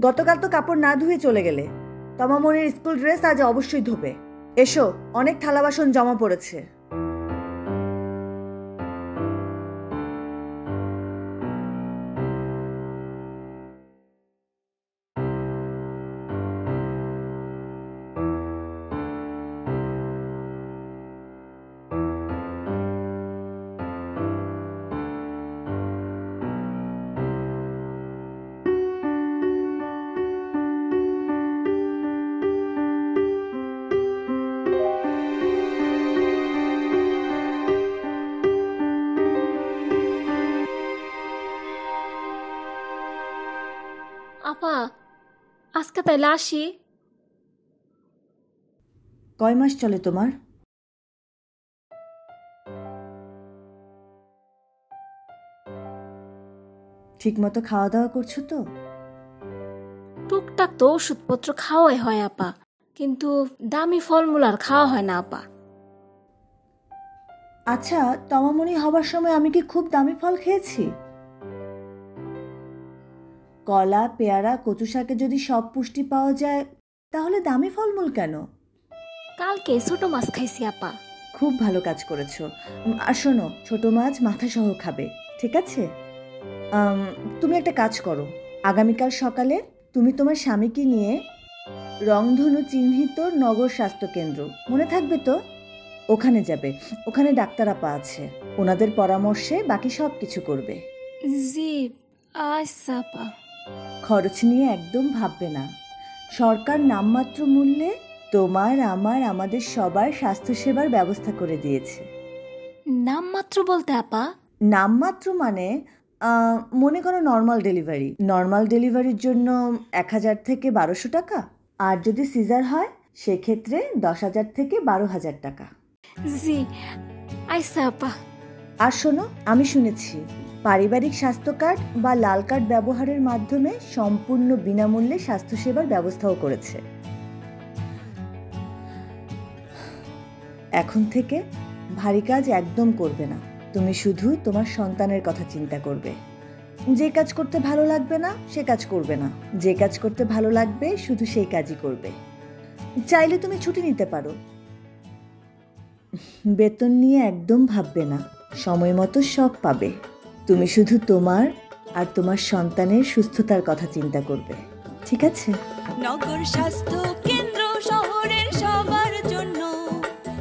গতকাল তো কাপড় না ধুয়ে চলে গেলে। তমামনির স্কুল ড্রেস আজ অবশ্যই ধোবে। এসো, অনেক থালা বাসন জমা পড়েছে। আপা, আজকে তাইলে আসি। কয় মাস চলে তোমার? ঠিক মতো খাওয়া দাওয়া করছো তো? টুকটাক তো ওষুধপত্র খাওয়াই হয় আপা, কিন্তু দামি ফলমূল আর খাওয়া হয় না আপা। আচ্ছা, তমামনি হবার সময় আমি কি খুব দামি ফল খেয়েছি? কলা, পেয়ারা, কচু শাকে যদি সব পুষ্টি পাওয়া যায়, তাহলে দামি ফলমূল কেন? কালকে ছোট মাছ খাইছি আপা। খুব ভালো কাজ করেছো। আর শোনো, ছোট মাছ মাথা সহ খাবে, ঠিক আছে? তুমি একটা কাজ করো, আগামীকাল সকালে তুমি তোমার স্বামীকে নিয়ে রংধনু চিহ্নিত নগর স্বাস্থ্য কেন্দ্র, মনে থাকবে তো, ওখানে যাবে। ওখানে ডাক্তার আপা আছে, ওনাদের পরামর্শে বাকি সব কিছু করবে। জি আচ্ছা আপা। খরচ নিয়ে একদম ভাববে না। সরকার নামমাত্র মূল্যে তোমার, আমার, আমাদের সবার স্বাস্থ্যসেবার ব্যবস্থা করে দিয়েছে। নামমাত্র বলতে আপা? নামমাত্র মানে মনে করো নর্মাল ডেলিভারির জন্য 1000 থেকে 1200 টাকা, আর যদি সিজার হয় সেক্ষেত্রে 10,000 থেকে 12,000 টাকা। জি আচ্ছা আপা। আর শোনো, আমি শুনেছি পারিবারিক স্বাস্থ্য কার্ড বা লাল কার্ড ব্যবহারের মাধ্যমে সম্পূর্ণ বিনামূল্যে স্বাস্থ্যসেবার ব্যবস্থাও করেছে। এখন থেকে ভারী কাজ একদম করবে না, তুমি শুধু তোমার সন্তানের কথা চিন্তা করবে। যে কাজ করতে ভালো লাগবে না সে কাজ করবে না, যে কাজ করতে ভালো লাগবে শুধু সেই কাজই করবে। চাইলে তুমি ছুটি নিতে পারো। বেতন নিয়ে একদম ভাববে না, সময় মতো সব পাবে। তুমি শুধু তোমার আর তোমার সন্তানের সুস্থতার কথা চিন্তা করবে, ঠিক আছে? নগর স্বাস্থ্য কেন্দ্র শহরের সবার জন্য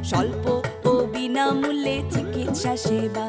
স্বল্প ও বিনামূল্যে চিকিৎসা সেবা।